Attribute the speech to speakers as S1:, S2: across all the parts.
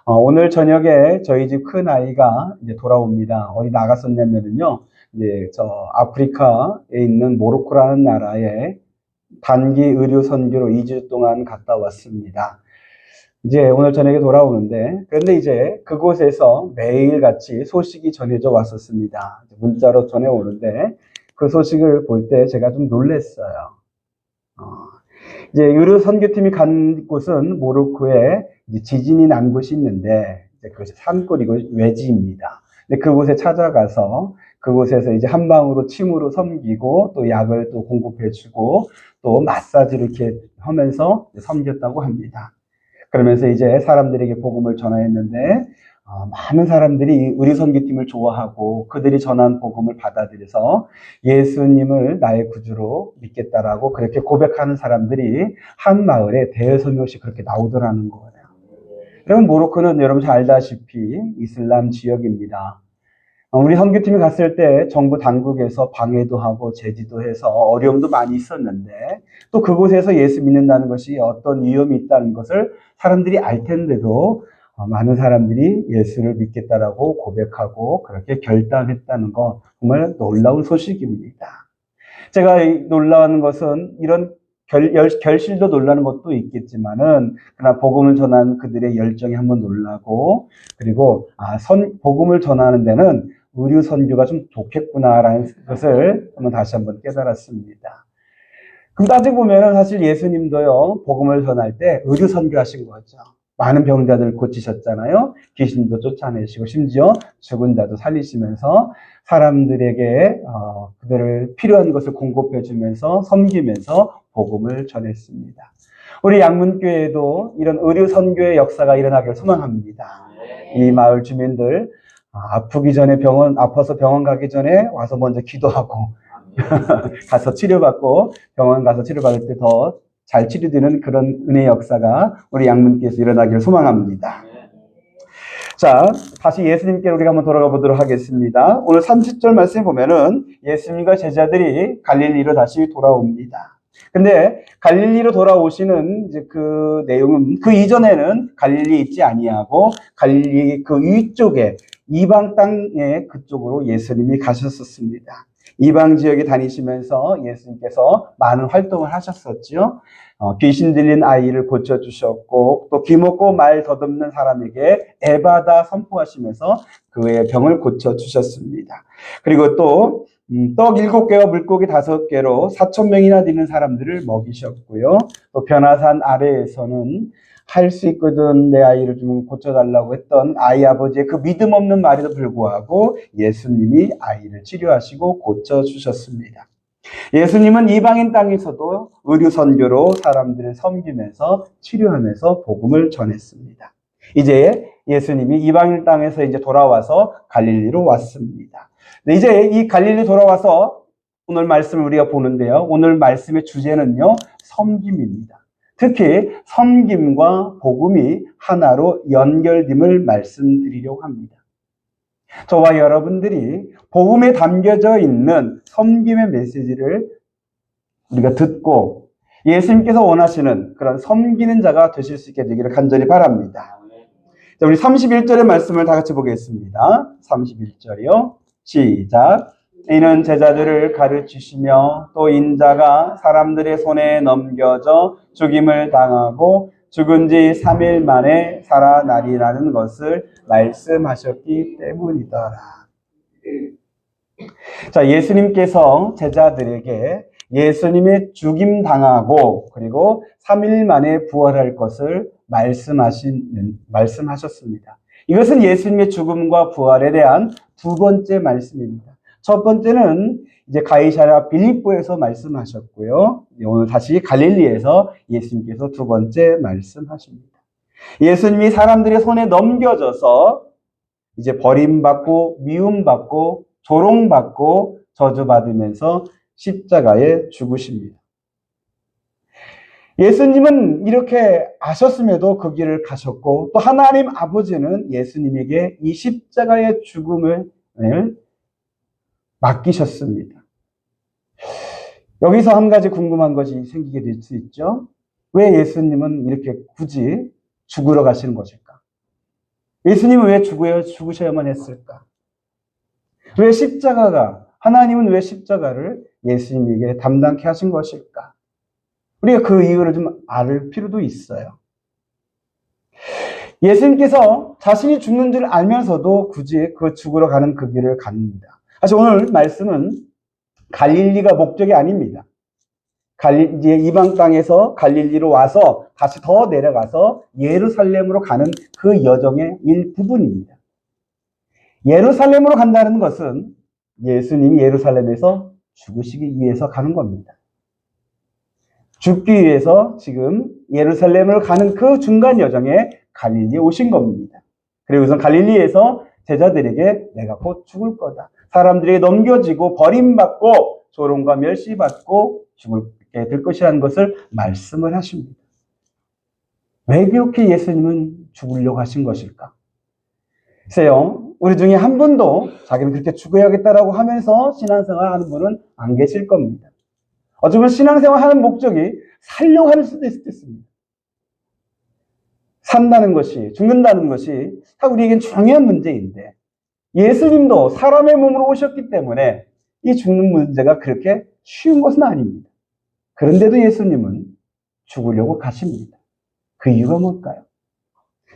S1: 오늘 저녁에 저희 집 큰 아이가 이제 돌아옵니다. 어디 나갔었냐면은요, 이제 저 아프리카에 있는 모로코라는 나라에 단기 의료 선교로 2주 동안 갔다 왔습니다. 이제 오늘 저녁에 돌아오는데, 그런데 이제 그곳에서 매일같이 소식이 전해져 왔었습니다. 문자로 전해오는데, 그 소식을 볼 때 제가 좀 놀랐어요. 어, 이제 의료 선교팀이 간 곳은 모로코에 이제 지진이 난 곳이 있는데, 이제 그것이 산골이고 외지입니다. 근데 그곳에 찾아가서 그곳에서 이제 한 방으로 침으로 섬기고 또 약을 또 공급해주고 또 마사지를 이렇게 하면서 섬겼다고 합니다. 그러면서 이제 사람들에게 복음을 전하였는데 많은 사람들이 이 의료 선교팀을 좋아하고 그들이 전한 복음을 받아들여서 예수님을 나의 구주로 믿겠다라고 그렇게 고백하는 사람들이 한 마을에 대여섯 명씩 그렇게 나오더라는 거예요. 여러분, 모로코는 여러분 잘 알다시피 이슬람 지역입니다. 우리 선교팀이 갔을 때 정부 당국에서 방해도 하고 제지도 해서 어려움도 많이 있었는데 또 그곳에서 예수 믿는다는 것이 어떤 위험이 있다는 것을 사람들이 알 텐데도 많은 사람들이 예수를 믿겠다라고 고백하고 그렇게 결단했다는 거 정말 놀라운 소식입니다. 제가 놀라운 것은 이런 결실도 놀라는 것도 있겠지만은, 그러나 복음을 전하는 그들의 열정이 한번 놀라고, 그리고, 복음을 전하는 데는 의류 선교가 좀 좋겠구나라는 것을 다시 한번 깨달았습니다. 그럼 따지고 보면은 사실 예수님도요, 복음을 전할 때 의류 선교하신 거죠. 많은 병자들을 고치셨잖아요. 귀신도 쫓아내시고 심지어 죽은 자도 살리시면서 사람들에게 그들을 필요한 것을 공급해 주면서 섬기면서 복음을 전했습니다. 우리 양문교회도 이런 의료 선교의 역사가 일어나기를 소망합니다. 이 마을 주민들 아파서 병원 가기 전에 와서 먼저 기도하고 가서 치료받고 병원 가서 치료받을 때 더 잘 치료되는 그런 은혜의 역사가 우리 양문교회에서 일어나기를 소망합니다. 자, 다시 예수님께로 우리가 한번 돌아가 보도록 하겠습니다. 오늘 30절 말씀에 보면은 예수님과 제자들이 갈릴리로 다시 돌아옵니다. 근데 갈릴리로 돌아오시는 이제 그 내용은 그 이전에는 갈릴리 있지 아니하고 갈릴리 그 위쪽에 이방 땅에 그쪽으로 예수님이 가셨었습니다. 이방 지역에 다니시면서 예수님께서 많은 활동을 하셨었죠. 귀신 들린 아이를 고쳐주셨고 또 귀먹고 말 더듬는 사람에게 에바다 선포하시면서 그의 병을 고쳐주셨습니다. 그리고 또 떡 7개와 물고기 5개로 4,000명이나 되는 사람들을 먹이셨고요. 또 변화산 아래에서는 할 수 있거든 내 아이를 좀 고쳐달라고 했던 아이 아버지의 그 믿음 없는 말에도 불구하고 예수님이 아이를 치료하시고 고쳐주셨습니다. 예수님은 이방인 땅에서도 의료 선교로 사람들을 섬기면서 치료하면서 복음을 전했습니다. 이제 예수님이 이방인 땅에서 이제 돌아와서 갈릴리로 왔습니다. 이제 이 갈릴리 돌아와서 오늘 말씀을 우리가 보는데요. 오늘 말씀의 주제는요, 섬김입니다. 특히 섬김과 복음이 하나로 연결됨을 말씀드리려고 합니다. 저와 여러분들이 복음에 담겨져 있는 섬김의 메시지를 우리가 듣고 예수님께서 원하시는 그런 섬기는 자가 되실 수 있게 되기를 간절히 바랍니다. 자, 우리 31절의 말씀을 다 같이 보겠습니다. 31절이요. 시작. 이는 제자들을 가르치시며 또 인자가 사람들의 손에 넘겨져 죽임을 당하고 죽은 지 3일 만에 살아나리라는 것을 말씀하셨기 때문이더라. 자, 예수님께서 제자들에게 예수님의 죽임 당하고 그리고 3일 만에 부활할 것을 말씀하셨습니다. 이것은 예수님의 죽음과 부활에 대한 두 번째 말씀입니다. 첫 번째는 이제 가이사랴 빌립보에서 말씀하셨고요. 오늘 다시 갈릴리에서 예수님께서 두 번째 말씀하십니다. 예수님이 사람들의 손에 넘겨져서 이제 버림받고 미움받고 조롱받고 저주받으면서 십자가에 죽으십니다. 예수님은 이렇게 아셨음에도 그 길을 가셨고 또 하나님 아버지는 예수님에게 이 십자가의 죽음을 맡기셨습니다. 여기서 한 가지 궁금한 것이 생기게 될 수 있죠. 왜 예수님은 이렇게 굳이 죽으러 가시는 것일까? 예수님은 왜 죽으셔야만 했을까? 왜 하나님은 왜 십자가를 예수님에게 담당케 하신 것일까? 우리가 그 이유를 좀 알 필요도 있어요. 예수님께서 자신이 죽는 줄 알면서도 굳이 그 죽으러 가는 그 길을 갑니다. 사실 오늘 말씀은 갈릴리가 목적이 아닙니다. 이제 이방 땅에서 갈릴리로 와서 다시 더 내려가서 예루살렘으로 가는 그 여정의 일부분입니다. 예루살렘으로 간다는 것은 예수님이 예루살렘에서 죽으시기 위해서 가는 겁니다. 죽기 위해서 지금 예루살렘을 가는 그 중간 여정에 갈릴리에 오신 겁니다. 그리고 우선 갈릴리에서 제자들에게 내가 곧 죽을 거다. 사람들에게 넘겨지고 버림받고 조롱과 멸시받고 죽게 될 것이라는 것을 말씀을 하십니다. 왜 그렇게 예수님은 죽으려고 하신 것일까? 글쎄요, 우리 중에 한 분도 자기는 그렇게 죽어야겠다라고 하면서 신앙생활 하는 분은 안 계실 겁니다. 어쩌면 신앙생활 하는 목적이 살려고 하는 수도 있을 수 있습니다. 산다는 것이, 죽는다는 것이 다 우리에겐 중요한 문제인데 예수님도 사람의 몸으로 오셨기 때문에 이 죽는 문제가 그렇게 쉬운 것은 아닙니다. 그런데도 예수님은 죽으려고 가십니다. 그 이유가 뭘까요?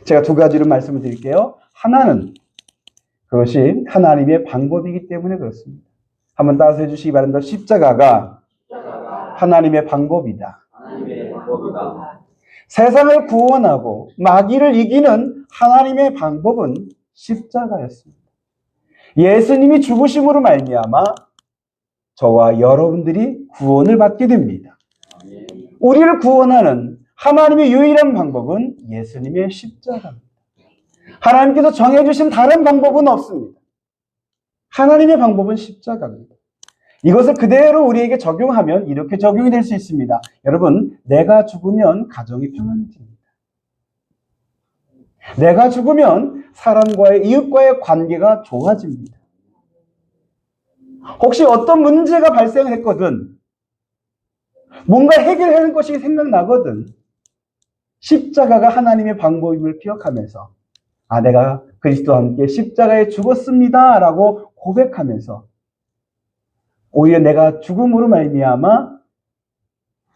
S1: 제가 두 가지로 말씀을 드릴게요. 하나는 그것이 하나님의 방법이기 때문에 그렇습니다. 한번 따라서 해주시기 바랍니다. 십자가가 하나님의 방법이다. 세상을 구원하고 마귀를 이기는 하나님의 방법은 십자가였습니다. 예수님이 죽으심으로 말미암아 저와 여러분들이 구원을 받게 됩니다. 우리를 구원하는 하나님의 유일한 방법은 예수님의 십자가입니다. 하나님께서 정해주신 다른 방법은 없습니다. 하나님의 방법은 십자가입니다. 이것을 그대로 우리에게 적용하면 이렇게 적용이 될 수 있습니다. 여러분, 내가 죽으면 가정이 평안해집니다. 내가 죽으면 사람과의, 이웃과의 관계가 좋아집니다. 혹시 어떤 문제가 발생했거든, 뭔가 해결하는 것이 생각나거든, 십자가가 하나님의 방법임을 기억하면서 내가 그리스도와 함께 십자가에 죽었습니다 라고 고백하면서 오히려 내가 죽음으로 말미암아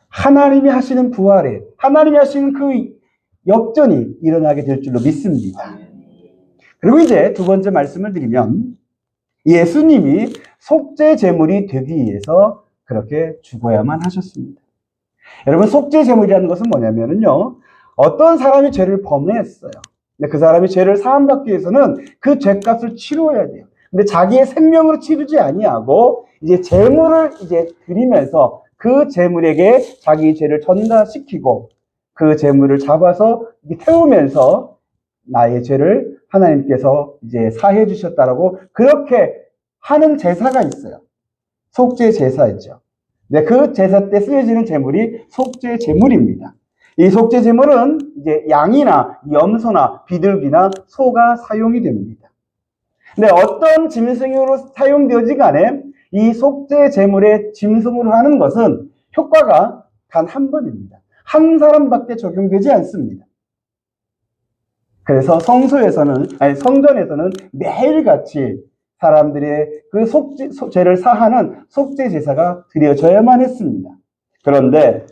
S1: 하나님이 하시는 부활에, 하나님이 하시는 그 역전이 일어나게 될 줄로 믿습니다. 그리고 이제 두 번째 말씀을 드리면 예수님이 속죄 제물이 되기 위해서 그렇게 죽어야만 하셨습니다. 여러분, 속죄 제물이라는 것은 뭐냐면요, 어떤 사람이 죄를 범했어요. 근데 그 사람이 죄를 사함받기 위해서는 그 죄값을 치러야 돼요. 근데 자기의 생명으로 치르지 아니하고 이제 제물을 이제 드리면서 그 제물에게 자기 죄를 전가시키고 그 제물을 잡아서 태우면서 나의 죄를 하나님께서 이제 사해 주셨다라고 그렇게 하는 제사가 있어요. 속죄 제사이죠. 네, 그 제사 때 쓰여지는 제물이 속죄 제물입니다. 이 속죄 제물은 이제 양이나 염소나 비둘기나 소가 사용이 됩니다. 근데 어떤 짐승으로 사용되어지 간에 이 속죄 제물의 짐승으로 하는 것은 효과가 단 한 번입니다. 한 사람밖에 적용되지 않습니다. 그래서 성전에서는 매일같이 사람들의 그 죄를 사하는 속죄 제사가 드려져야만 했습니다. 그런데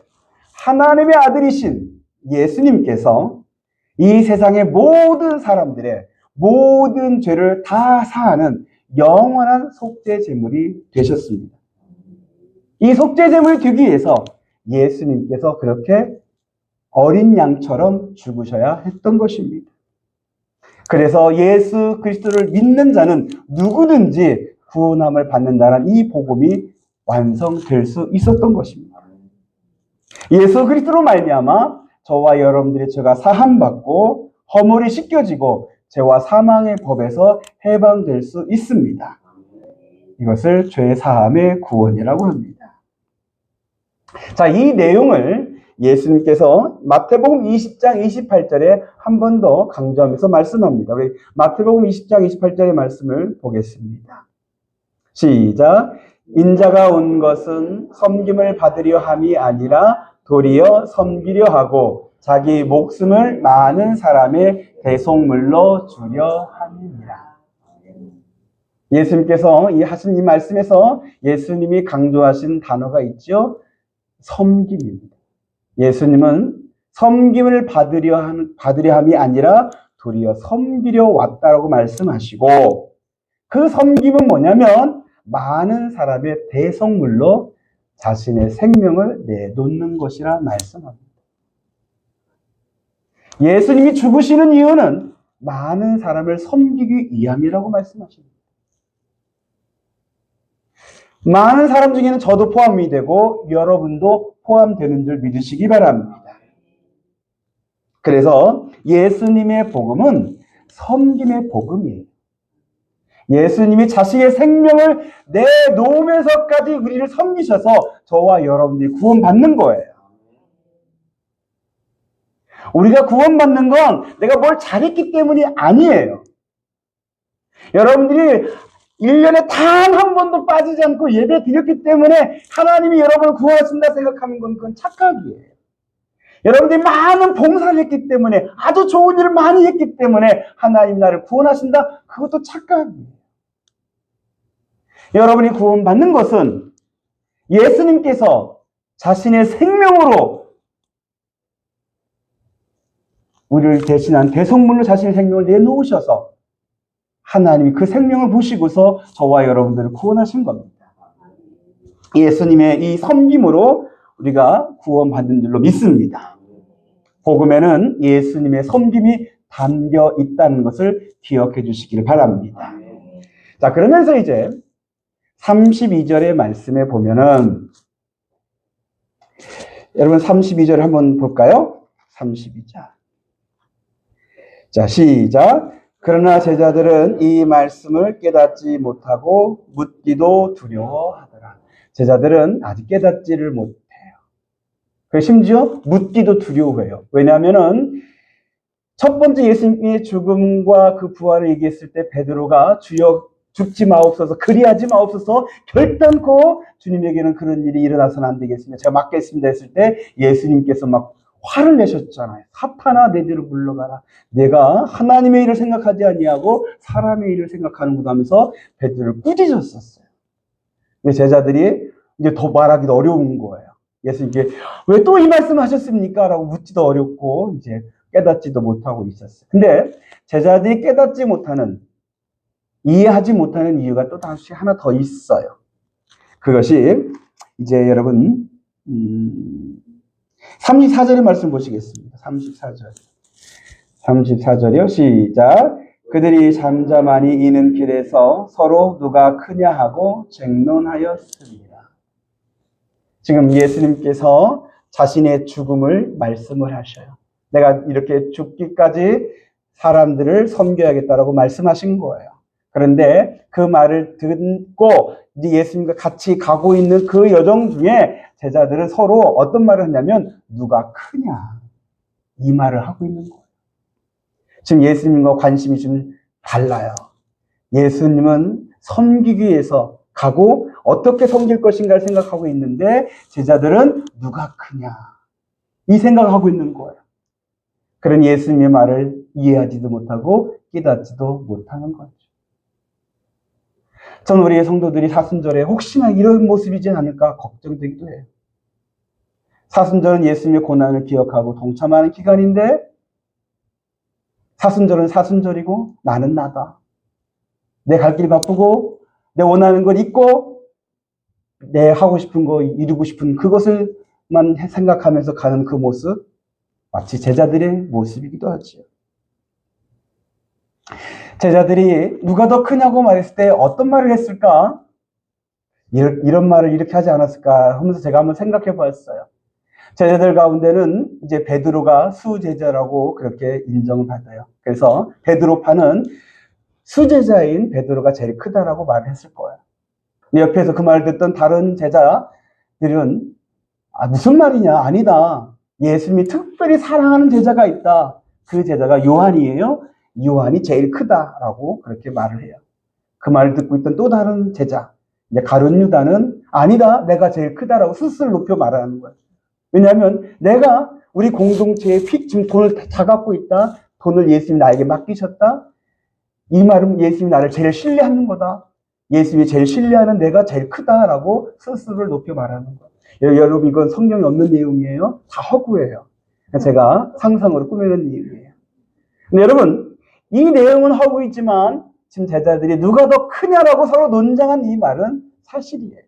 S1: 하나님의 아들이신 예수님께서 이 세상의 모든 사람들의 모든 죄를 다 사하는 영원한 속죄 제물이 되셨습니다. 이 속죄 제물이 되기 위해서 예수님께서 그렇게 어린 양처럼 죽으셔야 했던 것입니다. 그래서 예수 그리스도를 믿는 자는 누구든지 구원함을 받는다는 이 복음이 완성될 수 있었던 것입니다. 예수 그리스도로 말미암아 저와 여러분들의 죄가 사함받고 허물이 씻겨지고 죄와 사망의 법에서 해방될 수 있습니다. 이것을 죄 사함의 구원이라고 합니다. 자, 이 내용을 예수님께서 마태복음 20장 28절에 한 번 더 강조하면서 말씀합니다. 우리 마태복음 20장 28절의 말씀을 보겠습니다. 시작. 인자가 온 것은 섬김을 받으려 함이 아니라 도리어 섬기려 하고 자기 목숨을 많은 사람의 대속물로 주려 함이니라. 예수님께서 이 하신 이 말씀에서 예수님이 강조하신 단어가 있죠. 섬김입니다. 예수님은 섬김을 받으려 함이 아니라 도리어 섬기려 왔다라고 말씀하시고, 그 섬김은 뭐냐면 많은 사람의 대속물로 자신의 생명을 내놓는 것이라 말씀합니다. 예수님이 죽으시는 이유는 많은 사람을 섬기기 위함이라고 말씀하십니다. 많은 사람 중에는 저도 포함이 되고 여러분도 포함되는 줄 믿으시기 바랍니다. 그래서 예수님의 복음은 섬김의 복음이에요. 예수님이 자신의 생명을 내놓으면서까지 우리를 섬기셔서 저와 여러분들이 구원받는 거예요. 우리가 구원받는 건 내가 뭘 잘했기 때문이 아니에요. 여러분들이 1년에 단 한 번도 빠지지 않고 예배 드렸기 때문에 하나님이 여러분을 구원하신다 생각하는 건 그건 착각이에요. 여러분들이 많은 봉사를 했기 때문에, 아주 좋은 일을 많이 했기 때문에 하나님 나를 구원하신다? 그것도 착각이에요. 여러분이 구원받는 것은 예수님께서 자신의 생명으로 우리를 대신한 대속물로 자신의 생명을 내놓으셔서 하나님이 그 생명을 보시고서 저와 여러분들을 구원하신 겁니다. 예수님의 이 섬김으로 우리가 구원받는 줄로 믿습니다. 복음에는 예수님의 섬김이 담겨 있다는 것을 기억해 주시기를 바랍니다. 자, 그러면서 이제 32절의 말씀에 보면은, 여러분 32절 한번 볼까요? 32절. 자, 시작. 그러나 제자들은 이 말씀을 깨닫지 못하고 묻기도 두려워하더라. 제자들은 아직 깨닫지를 못해요. 심지어 묻기도 두려워해요. 왜냐하면은 첫 번째 예수님의 죽음과 그 부활을 얘기했을 때 베드로가 주여 죽지 마옵소서, 그리하지 마옵소서, 결단코 주님에게는 그런 일이 일어나서는 안 되겠습니다, 제가 맡겠습니다 했을 때 예수님께서 막 화를 내셨잖아요. 사탄아, 내 뒤로 물러가라. 내가 하나님의 일을 생각하지 아니하고 사람의 일을 생각하는구나 하면서 베드로를 꾸짖었었어요. 제자들이 이제 더 말하기도 어려운 거예요. 예수님께 왜 또 이 말씀 하셨습니까? 라고 묻지도 어렵고 이제 깨닫지도 못하고 있었어요. 근데 제자들이 깨닫지 못하는, 이해하지 못하는 이유가 또 다시 하나 더 있어요. 그것이 이제 여러분 34절의 말씀 보시겠습니다. 34절이요. 시작. 그들이 잠잠하니 이는 길에서 서로 누가 크냐 하고 쟁론하였습니다. 지금 예수님께서 자신의 죽음을 말씀을 하셔요. 내가 이렇게 죽기까지 사람들을 섬겨야겠다라고 말씀하신 거예요. 그런데 그 말을 듣고 이제 예수님과 같이 가고 있는 그 여정 중에 제자들은 서로 어떤 말을 했냐면 누가 크냐, 이 말을 하고 있는 거예요. 지금 예수님과 관심이 좀 달라요. 예수님은 섬기기 위해서 가고 어떻게 섬길 것인가를 생각하고 있는데 제자들은 누가 크냐, 이 생각을 하고 있는 거예요. 그런 예수님의 말을 이해하지도 못하고 깨닫지도 못하는 거죠. 저는 우리의 성도들이 사순절에 혹시나 이런 모습이지 않을까 걱정되기도 해요. 사순절은 예수님의 고난을 기억하고 동참하는 기간인데 사순절은 사순절이고 나는 나다. 내 갈 길이 바쁘고 내 원하는 걸 잊고 내 하고 싶은 거, 이루고 싶은 그것을만 생각하면서 가는 그 모습, 마치 제자들의 모습이기도 하죠. 제자들이 누가 더 크냐고 말했을 때 어떤 말을 했을까? 이런 말을 이렇게 하지 않았을까 하면서 제가 한번 생각해 보았어요. 제자들 가운데는 이제 베드로가 수제자라고 그렇게 인정을 받아요. 그래서 베드로파는 수제자인 베드로가 제일 크다라고 말을 했을 거예요. 옆에서 그 말을 듣던 다른 제자들은 무슨 말이냐? 아니다. 예수님이 특별히 사랑하는 제자가 있다. 그 제자가 요한이에요. 요한이 제일 크다라고 그렇게 말을 해요. 그 말을 듣고 있던 또 다른 제자, 이제 가룟 유다는 아니다, 내가 제일 크다라고 스스로 높여 말하는 거예요. 왜냐하면 내가 우리 공동체에 지금 돈을 다 갖고 있다, 돈을 예수님이 나에게 맡기셨다? 이 말은 예수님이 나를 제일 신뢰하는 거다. 예수님이 제일 신뢰하는 내가 제일 크다라고 스스로를 높여 말하는 거예요. 여러분, 이건 성경에 없는 내용이에요. 다 허구예요. 제가 상상으로 꾸며낸 내용이에요. 근데 여러분, 이 내용은 허구이지만 지금 제자들이 누가 더 크냐라고 서로 논쟁한 이 말은 사실이에요.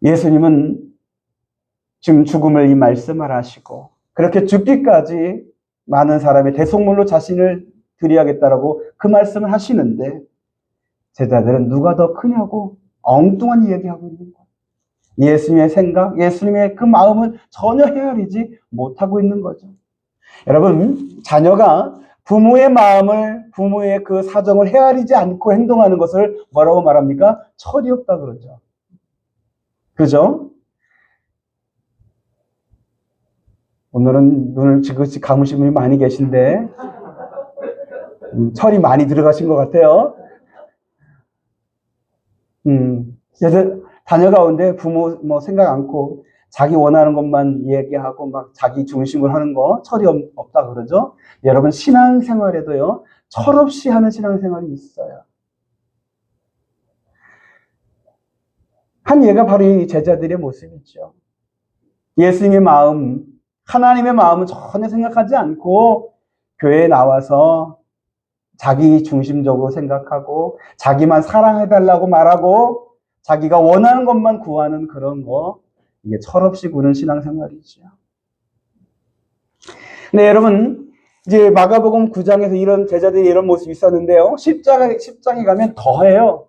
S1: 예수님은 지금 죽음을 이 말씀을 하시고 그렇게 죽기까지 많은 사람의 대속물로 자신을 드려야겠다라고 그 말씀을 하시는데 제자들은 누가 더 크냐고 엉뚱한 이야기하고 있는 거예요. 예수님의 생각, 예수님의 그 마음을 전혀 헤아리지 못하고 있는 거죠. 여러분, 자녀가 부모의 마음을, 부모의 그 사정을 헤아리지 않고 행동하는 것을 뭐라고 말합니까? 철이 없다 그러죠. 그죠? 오늘은 눈을 지그시 감으신 분이 많이 계신데 철이 많이 들어가신 것 같아요. 그래서 자녀 가운데 부모 뭐 생각 않고 자기 원하는 것만 얘기하고 막 자기 중심으로 하는 거 철이 없다 그러죠. 여러분, 신앙생활에도요 철없이 하는 신앙생활이 있어요. 한 예가 바로 이 제자들의 모습이죠. 예수님의 마음, 하나님의 마음은 전혀 생각하지 않고 교회에 나와서 자기 중심적으로 생각하고 자기만 사랑해달라고 말하고 자기가 원하는 것만 구하는 그런 거, 이게 철없이 구는 신앙생활이죠. 네, 여러분, 이제 마가복음 9장에서 이런 제자들이 이런 모습이 있었는데요. 10장에 가면 더해요.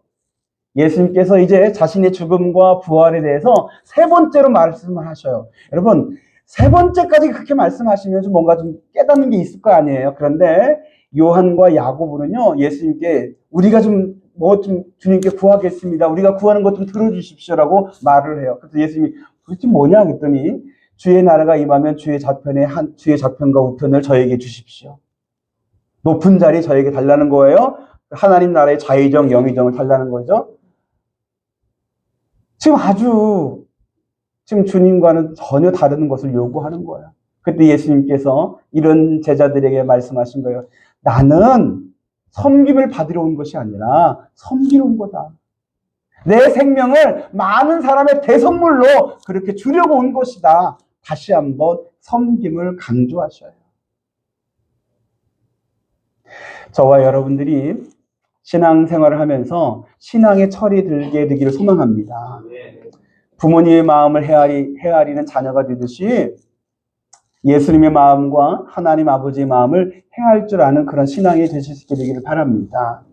S1: 예수님께서 이제 자신의 죽음과 부활에 대해서 세 번째로 말씀을 하셔요. 여러분, 세 번째까지 그렇게 말씀하시면 좀 뭔가 좀 깨닫는 게 있을 거 아니에요. 그런데 요한과 야고보는요, 예수님께 우리가 좀 주님께 구하겠습니다. 우리가 구하는 것 좀 들어주십시오라고 말을 해요. 그래서 예수님이 도대체 뭐냐 했더니 주의 나라가 임하면 주의 좌편과 우편을 저에게 주십시오. 높은 자리 저에게 달라는 거예요. 하나님 나라의 자의정, 영의정을 달라는 거죠. 지금 주님과는 전혀 다른 것을 요구하는 거예요. 그때 예수님께서 이런 제자들에게 말씀하신 거예요. 나는 섬김을 받으러 온 것이 아니라 섬기러 온 거다. 내 생명을 많은 사람의 대선물로 그렇게 주려고 온 것이다. 다시 한번 섬김을 강조하셔요. 저와 여러분들이 신앙생활을 하면서 신앙의 철이 들게 되기를 소망합니다. 부모님의 마음을 헤아리는 자녀가 되듯이 예수님의 마음과 하나님 아버지의 마음을 헤아릴 줄 아는 그런 신앙이 되실 수 있게 되기를 바랍니다.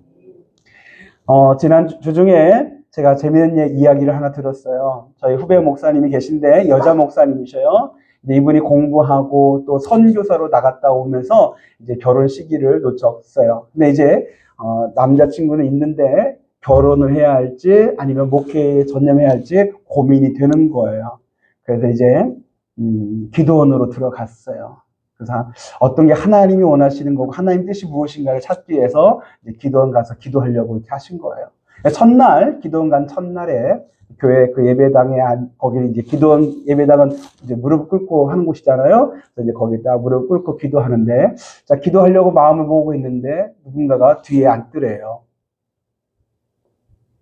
S1: 지난 주 중에 제가 재미있는 이야기를 하나 들었어요. 저희 후배 목사님이 계신데 여자 목사님이셔요. 이분이 공부하고 또 선교사로 나갔다 오면서 이제 결혼 시기를 놓쳤어요. 근데 이제 남자친구는 있는데 결혼을 해야 할지 아니면 목회에 전념해야 할지 고민이 되는 거예요. 그래서 이제 기도원으로 들어갔어요. 그래서 어떤 게 하나님이 원하시는 거고 하나님 뜻이 무엇인가를 찾기 위해서 이제 기도원 가서 기도하려고 이렇게 하신 거예요. 첫날 기도원 간 첫날에 교회 그 예배당에 거기 이제 기도원 예배당은 이제 무릎 꿇고 하는 곳이잖아요. 그래서 이제 거기다 무릎 꿇고 기도하는데 자 기도하려고 마음을 모으고 있는데 누군가가 뒤에 앉더래요.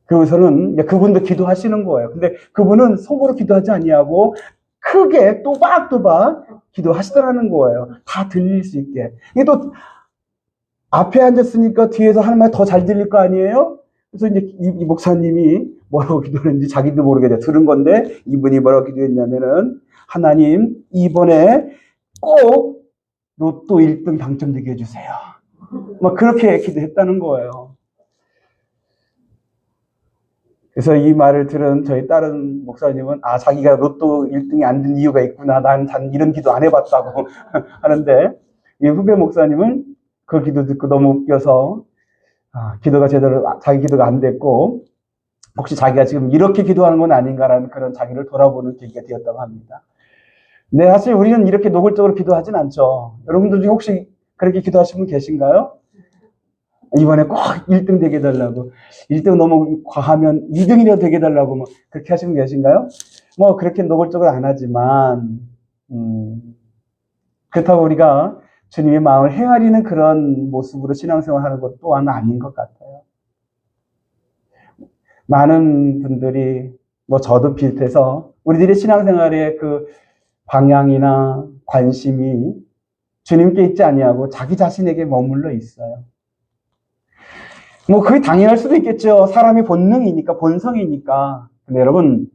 S1: 그래서는 그분도 기도하시는 거예요. 근데 그분은 속으로 기도하지 아니하고 크게 또박또박 기도하시더라는 거예요. 다 들릴 수 있게. 이게 또 앞에 앉았으니까 뒤에서 하는 말 더 잘 들릴 거 아니에요? 그래서 이제 이 목사님이 뭐라고 기도했는지 자기도 모르게 들은 건데 이분이 뭐라고 기도했냐면은 하나님 이번에 꼭 로또 1등 당첨되게 해주세요. 막 그렇게 기도했다는 거예요. 그래서 이 말을 들은 저희 다른 목사님은 자기가 로또 1등이 안 된 이유가 있구나. 난 이런 기도 안 해봤다고 하는데 이 후배 목사님은 그 기도 듣고 너무 웃겨서 기도가 제대로 자기 기도가 안 됐고 혹시 자기가 지금 이렇게 기도하는 건 아닌가라는 그런 자기를 돌아보는 계기가 되었다고 합니다. 네, 사실 우리는 이렇게 노골적으로 기도하진 않죠. 여러분들 중에 혹시 그렇게 기도하신 분 계신가요? 이번에 꼭 1등 되게 해달라고. 1등 너무 과하면 2등이라도 되게 해달라고 뭐 그렇게 하시는 분 계신가요? 뭐 그렇게 노골적으로 안 하지만 그렇다고 우리가 주님의 마음을 헤아리는 그런 모습으로 신앙생활하는 것 또한 아닌 것 같아요. 많은 분들이, 저도 비롯해서 우리들의 신앙생활의 그 방향이나 관심이 주님께 있지 아니하고 자기 자신에게 머물러 있어요. 그게 당연할 수도 있겠죠. 사람이 본능이니까, 본성이니까. 근데 여러분,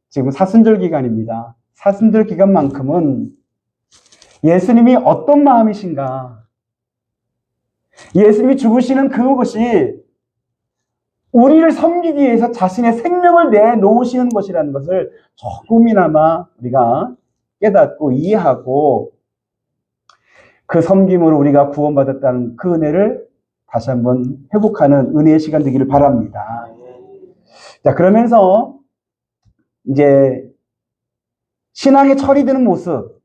S1: 지금 사순절 기간입니다. 사순절 기간만큼은 예수님이 어떤 마음이신가? 예수님이 죽으시는 그것이 우리를 섬기기 위해서 자신의 생명을 내놓으시는 것이라는 것을 조금이나마 우리가 깨닫고 이해하고 그 섬김으로 우리가 구원받았다는 그 은혜를 다시 한번 회복하는 은혜의 시간 되기를 바랍니다. 자, 그러면서 이제 신앙에 철이 드는 모습,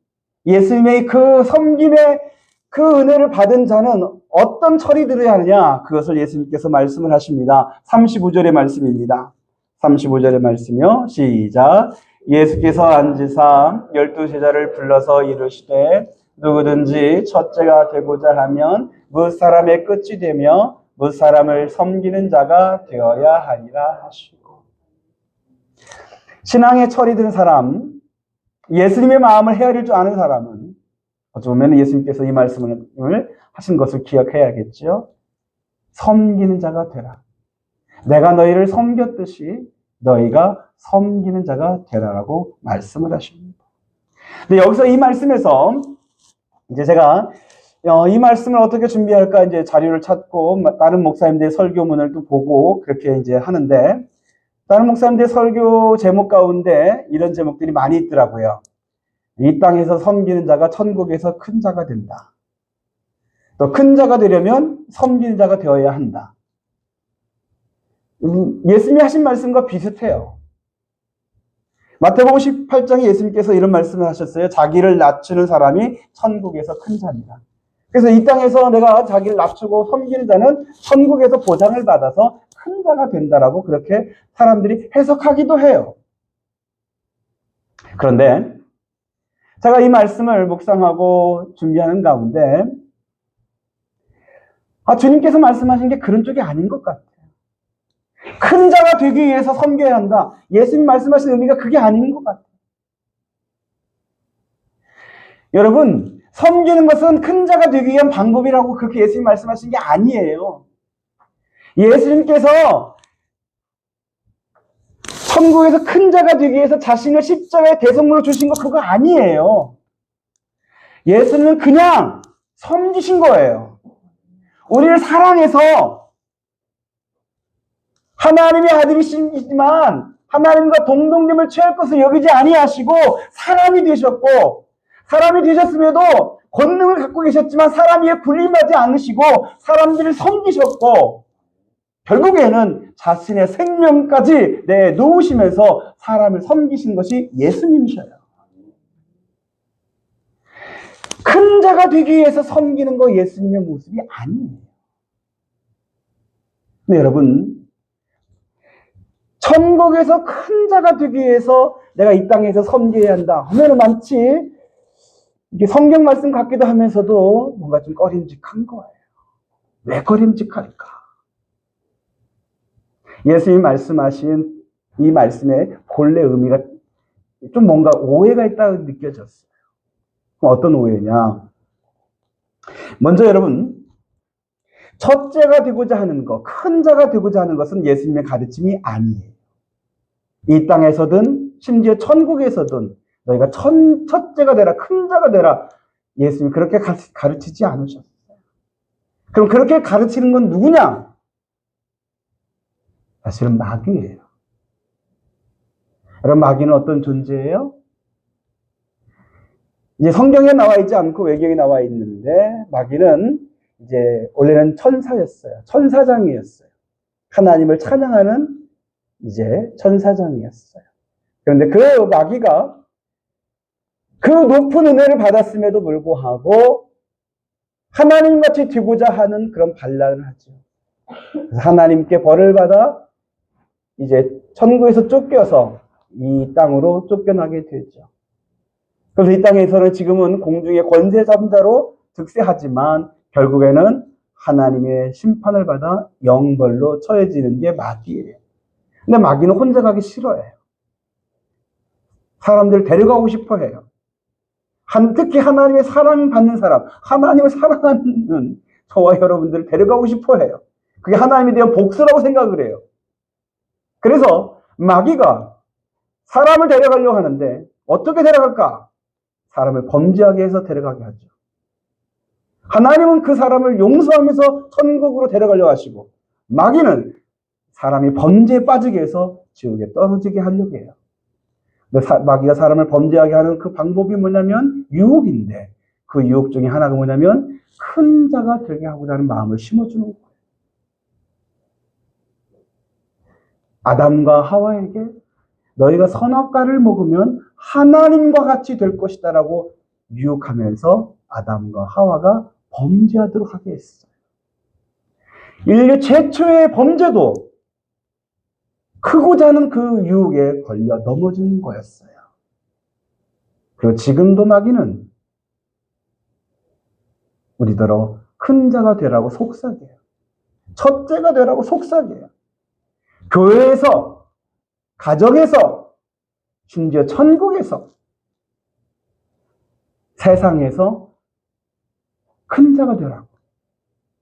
S1: 예수님의 그 섬김의 그 은혜를 받은 자는 어떤 철이 들어야 하느냐, 그것을 예수님께서 말씀을 하십니다. 35절의 말씀입니다. 35절의 말씀이요. 시작. 예수께서 앉으사 12제자를 불러서 이르시되 누구든지 첫째가 되고자 하면 뭇 사람의 끝이 되며 뭇 사람을 섬기는 자가 되어야 하리라 하시고. 신앙에 철이 든 사람, 예수님의 마음을 헤아릴 줄 아는 사람은 어쩌면 예수님께서 이 말씀을 하신 것을 기억해야겠죠. 섬기는 자가 되라. 내가 너희를 섬겼듯이 너희가 섬기는 자가 되라라고 말씀을 하십니다. 근데 여기서 이 말씀에서 이제 제가 이 말씀을 어떻게 준비할까 이제 자료를 찾고 다른 목사님들의 설교문을 또 보고 그렇게 이제 하는데, 다른 목사님들의 설교 제목 가운데 이런 제목들이 많이 있더라고요. 이 땅에서 섬기는 자가 천국에서 큰 자가 된다. 또 큰 자가 되려면 섬기는 자가 되어야 한다. 예수님이 하신 말씀과 비슷해요. 마태복음 18장에 예수님께서 이런 말씀을 하셨어요. 자기를 낮추는 사람이 천국에서 큰 자입니다. 그래서 이 땅에서 내가 자기를 낮추고 섬기는 자는 천국에서 보장을 받아서 큰 자가 된다라고 그렇게 사람들이 해석하기도 해요. 그런데 제가 이 말씀을 묵상하고 준비하는 가운데 주님께서 말씀하신 게 그런 쪽이 아닌 것 같아요. 큰 자가 되기 위해서 섬겨야 한다. 예수님 말씀하신 의미가 그게 아닌 것 같아요. 여러분, 섬기는 것은 큰 자가 되기 위한 방법이라고 그렇게 예수님 말씀하신 게 아니에요. 예수님께서 천국에서 큰 자가 되기 위해서 자신을 십자가의 대성물로 주신 거 그거 아니에요. 예수님은 그냥 섬기신 거예요. 우리를 사랑해서 하나님의 아들이시지만 하나님과 동등됨을 취할 것을 여기지 아니하시고 사람이 되셨고, 사람이 되셨음에도 권능을 갖고 계셨지만 사람 위에 군림하지 않으시고 사람들을 섬기셨고 결국에는 자신의 생명까지 내놓으시면서 사람을 섬기신 것이 예수님이셔요. 큰 자가 되기 위해서 섬기는 거 예수님의 모습이 아니에요. 근데 여러분, 천국에서 큰 자가 되기 위해서 내가 이 땅에서 섬겨야 한다 하면 마치 이게 성경 말씀 같기도 하면서도 뭔가 좀 꺼림직한 거예요. 왜 꺼림직할까? 예수님이 말씀하신 이 말씀의 본래 의미가 좀 뭔가 오해가 있다고 느껴졌어요. 어떤 오해냐? 먼저 여러분, 첫째가 되고자 하는 것, 큰 자가 되고자 하는 것은 예수님의 가르침이 아니에요. 이 땅에서든 심지어 천국에서든 너희가 첫째가 되라, 큰 자가 되라, 예수님이 그렇게 가르치지 않으셨어요. 그럼 그렇게 가르치는 건 누구냐? 사실은 마귀예요. 그럼 마귀는 어떤 존재예요? 이제 성경에 나와 있지 않고 외경에 나와 있는데, 마귀는 이제 원래는 천사였어요. 천사장이었어요. 하나님을 찬양하는 이제 천사장이었어요. 그런데 그 마귀가 그 높은 은혜를 받았음에도 불구하고 하나님같이 되고자 하는 그런 반란을 하죠. 그래서 하나님께 벌을 받아 이제 천국에서 쫓겨서 이 땅으로 쫓겨나게 되죠. 그래서 이 땅에서는 지금은 공중의 권세 잠자로 득세하지만 결국에는 하나님의 심판을 받아 영벌로 처해지는 게 마귀예요. 근데 마귀는 혼자 가기 싫어해요. 사람들을 데려가고 싶어 해요. 특히 하나님의 사랑받는 사람, 하나님을 사랑하는 저와 여러분들을 데려가고 싶어 해요. 그게 하나님에 대한 복수라고 생각을 해요. 그래서 마귀가 사람을 데려가려고 하는데 어떻게 데려갈까? 사람을 범죄하게 해서 데려가게 하죠. 하나님은 그 사람을 용서하면서 천국으로 데려가려고 하시고 마귀는 사람이 범죄에 빠지게 해서 지옥에 떨어지게 하려고 해요. 근데 마귀가 사람을 범죄하게 하는 그 방법이 뭐냐면 유혹인데 그 유혹 중에 하나가 뭐냐면 큰 자가 되게 하고자 하는 마음을 심어주는 거예요. 아담과 하와에게 너희가 선악과를 먹으면 하나님과 같이 될 것이다 라고 유혹하면서 아담과 하와가 범죄하도록 하게 했어요. 인류 최초의 범죄도 크고자 하는 그 유혹에 걸려 넘어지는 거였어요. 그리고 지금도 마귀는 우리더러 큰 자가 되라고 속삭여요. 첫째가 되라고 속삭여요. 교회에서, 가정에서, 심지어 천국에서, 세상에서 큰 자가 되라고,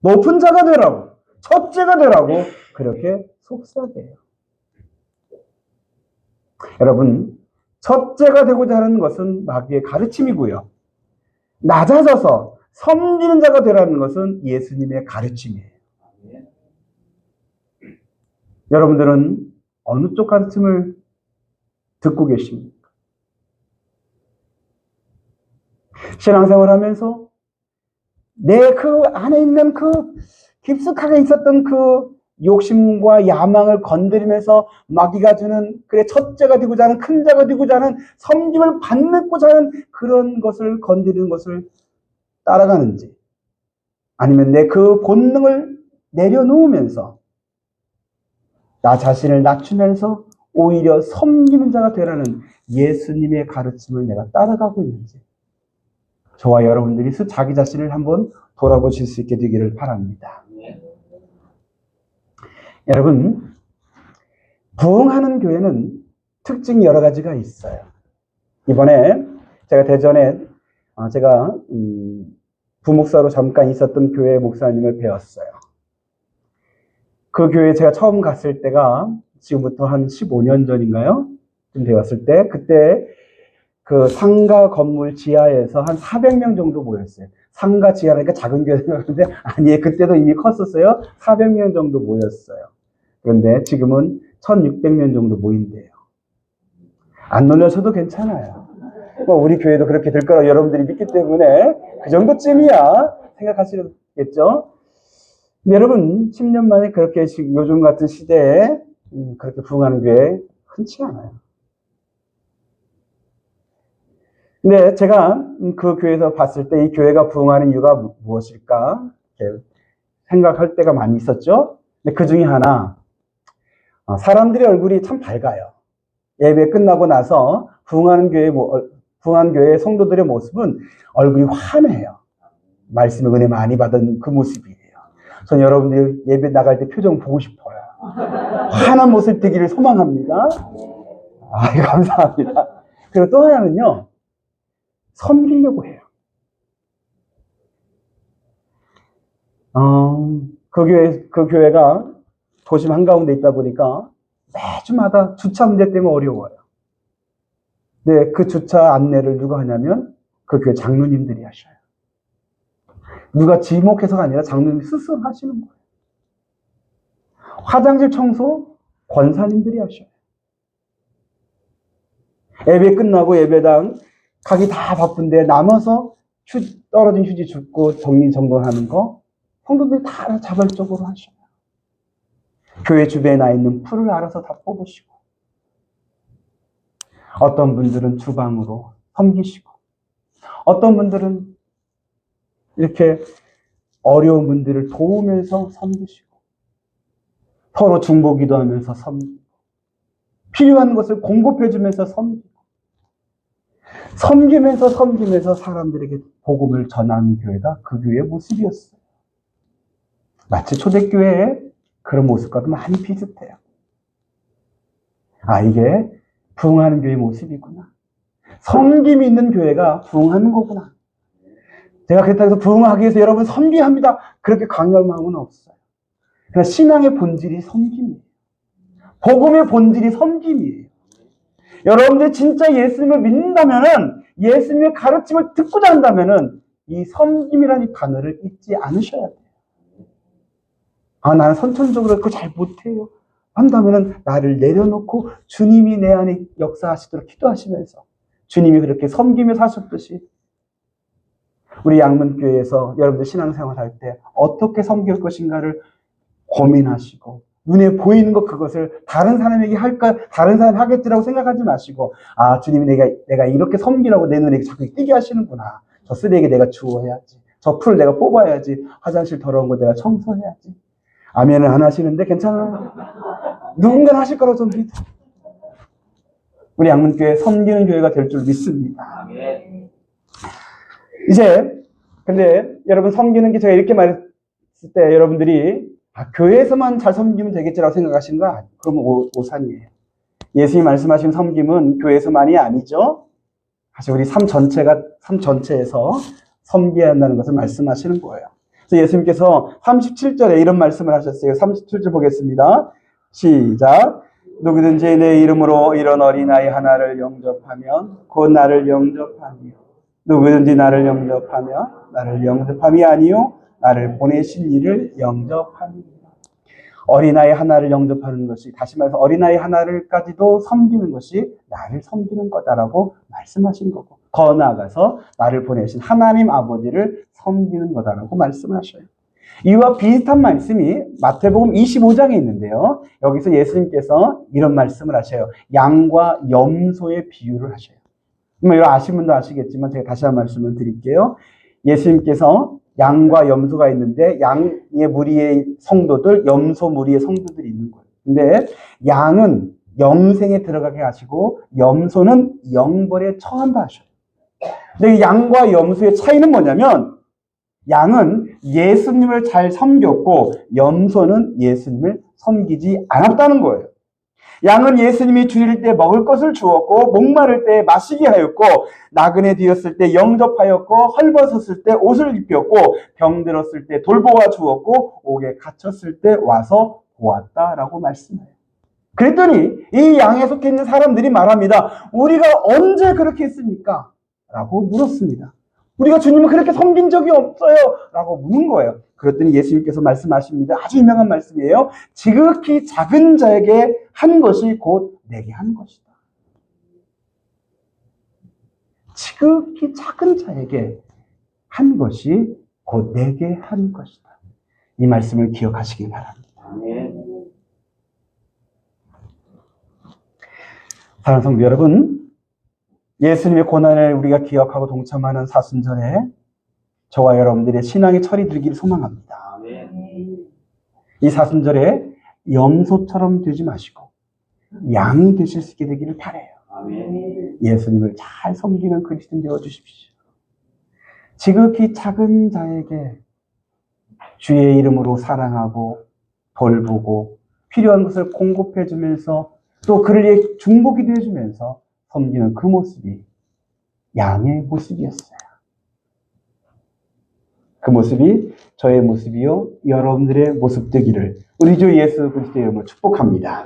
S1: 높은 자가 되라고, 첫째가 되라고 그렇게 속삭여요. 여러분, 첫째가 되고자 하는 것은 마귀의 가르침이고요. 낮아져서 섬기는 자가 되라는 것은 예수님의 가르침이에요. 여러분들은 어느 쪽 가르침을 듣고 계십니까? 신앙생활 하면서 내 그 안에 있는 그 깊숙하게 있었던 그 욕심과 야망을 건드리면서 마귀가 주는 그래 첫째가 되고자 하는 큰 자가 되고자 하는 섬김을 받고자 하는 그런 것을 건드리는 것을 따라가는지 아니면 내 그 본능을 내려놓으면서 나 자신을 낮추면서 오히려 섬기는 자가 되라는 예수님의 가르침을 내가 따라가고 있는지 저와 여러분들이 자기 자신을 한번 돌아보실 수 있게 되기를 바랍니다. 여러분, 부흥하는 교회는 특징이 여러 가지가 있어요. 이번에 제가 대전에 제가 부목사로 잠깐 있었던 교회 목사님을 배웠어요. 그 교회에 제가 처음 갔을 때가 지금부터 한 15년 전인가요? 좀 되었을 때 그때 그 상가 건물 지하에서 한 400명 정도 모였어요. 상가 지하라니까 작은 교회 생각하는데 아니에요. 그때도 이미 컸었어요. 400명 정도 모였어요. 그런데 지금은 1600명 정도 모인대요. 안 놀려셔도 괜찮아요. 우리 교회도 그렇게 될 거라고 여러분들이 믿기 때문에 그 정도쯤이야 생각하시겠죠? 근데 여러분 10년 만에 그렇게 요즘 같은 시대에 그렇게 부흥하는 교회 흔치 않아요. 근데 제가 그 교회에서 봤을 때 이 교회가 부흥하는 이유가 무엇일까 생각할 때가 많이 있었죠. 근데 그 중에 하나 사람들의 얼굴이 참 밝아요. 예배 끝나고 나서 부흥하는 교회 성도들의 모습은 얼굴이 환해요. 말씀의 은혜 많이 받은 그 모습이에요. 전 여러분들 예배 나갈 때 표정 보고 싶어요. 환한 모습 되기를 소망합니다. 감사합니다. 그리고 또 하나는요, 섬기려고 해요. 그 교회가 도심 한가운데 있다 보니까 매주마다 주차 문제 때문에 어려워요. 근데 그 주차 안내를 누가 하냐면 그 교회 장로님들이 하셔요. 누가 지목해서가 아니라 장로님이 스스로 하시는 거예요. 화장실 청소 권사님들이 하셔요. 예배 끝나고 예배당 가기 다 바쁜데 남아서 떨어진 휴지 줍고 정리정돈하는 거 성도들이 다 자발적으로 하셔요. 교회 주변에 나 있는 풀을 알아서 다 뽑으시고 어떤 분들은 주방으로 섬기시고 어떤 분들은 이렇게 어려운 분들을 도우면서 섬기시고 서로 중보기도 하면서 섬기고 필요한 것을 공급해주면서 섬기고 섬기면서 사람들에게 복음을 전하는 교회가 그 교회의 모습이었어요. 마치 초대교회의 그런 모습과도 많이 비슷해요. 아, 이게 부흥하는 교회의 모습이구나. 섬김이 있는 교회가 부흥하는 거구나. 제가 그렇다고 해서 부흥하기 위해서 여러분 섬기합니다. 그렇게 강요할 마음은 없어요. 그러나 신앙의 본질이 섬김이에요. 복음의 본질이 섬김이에요. 여러분들이 진짜 예수님을 믿는다면은, 예수님의 가르침을 듣고자 한다면은, 이 섬김이라는 단어를 잊지 않으셔야 돼요. 아, 나는 선천적으로 그거 잘 못해요. 한다면은, 나를 내려놓고 주님이 내 안에 역사하시도록 기도하시면서, 주님이 그렇게 섬기며 사셨듯이, 우리 양문교회에서 여러분들 신앙생활 할 때 어떻게 섬길 것인가를 고민하시고, 눈에 보이는 것 그것을 다른 사람에게 할까, 다른 사람이 하겠지라고 생각하지 마시고, 아, 주님이 내가 이렇게 섬기라고 내 눈에 자꾸 띄게 하시는구나. 저 쓰레기 내가 주워야지. 저 풀 내가 뽑아야지. 화장실 더러운 거 내가 청소해야지. 아멘은 안 하시는데 괜찮아. 누군가는 하실 거라고 좀 믿어. 우리 양문교회 섬기는 교회가 될 줄 믿습니다. 이제 근데 여러분 섬기는 게 제가 이렇게 말했을 때 여러분들이 교회에서만 잘 섬기면 되겠지라고 생각하시는 거 아니에요. 그러면 오산이에요. 예수님이 말씀하신 섬김은 교회에서만이 아니죠. 사실 우리 삶 전체에서 섬겨야 한다는 것을 말씀하시는 거예요. 그래서 예수님께서 37절에 이런 말씀을 하셨어요. 37절 보겠습니다. 시작. 누구든지 내 이름으로 이런 어린아이 하나를 영접하면 곧 나를 영접하며, 누구든지 나를 영접하면 나를 영접함이 아니요 나를 보내신 이를 영접합니다. 어린아이 하나를 영접하는 것이, 다시 말해서 어린아이 하나를까지도 섬기는 것이 나를 섬기는 거다라고 말씀하신 거고, 더 나아가서 나를 보내신 하나님 아버지를 섬기는 거다라고 말씀하셔요. 이와 비슷한 말씀이 마태복음 25장에 있는데요. 여기서 예수님께서 이런 말씀을 하셔요. 양과 염소의 비유를 하셔요. 이거 아시는 분도 아시겠지만 제가 다시 한 말씀을 드릴게요. 예수님께서 양과 염소가 있는데 양의 무리의 성도들, 염소 무리의 성도들이 있는 거예요. 근데 양은 영생에 들어가게 하시고 염소는 영벌에 처한다 하셔요. 근데 이 양과 염소의 차이는 뭐냐면, 양은 예수님을 잘 섬겼고 염소는 예수님을 섬기지 않았다는 거예요. 양은 예수님이 줄일 때 먹을 것을 주었고, 목마를 때 마시게 하였고, 나그네 되었을 때 영접하였고, 헐벗었을 때 옷을 입혔고, 병들었을 때 돌보아 주었고, 옥에 갇혔을 때 와서 보았다라고 말씀해요. 그랬더니 이 양에 속해 있는 사람들이 말합니다. 우리가 언제 그렇게 했습니까? 라고 물었습니다. 우리가 주님을 그렇게 섬긴 적이 없어요. 라고 묻는 거예요. 그랬더니 예수님께서 말씀하십니다. 아주 유명한 말씀이에요. 지극히 작은 자에게 한 것이 곧 내게 한 것이다. 지극히 작은 자에게 한 것이 곧 내게 한 것이다. 이 말씀을 기억하시기 바랍니다. 사랑하는 성도 여러분, 예수님의 고난을 우리가 기억하고 동참하는 사순절에 저와 여러분들의 신앙의 철이 들기를 소망합니다. 이 사순절에 염소처럼 되지 마시고 양이 되실 수 있게 되기를 바라요. 예수님을 잘 섬기는 그리스도인 되어 주십시오. 지극히 작은 자에게 주의 이름으로 사랑하고 돌보고 필요한 것을 공급해 주면서 또 그를 위해 중보기도 해주면서 섬기는 그 모습이 양의 모습이었어요. 그 모습이 저의 모습이요 여러분들의 모습 되기를 우리 주 예수 그리스도의 이름으로 축복합니다.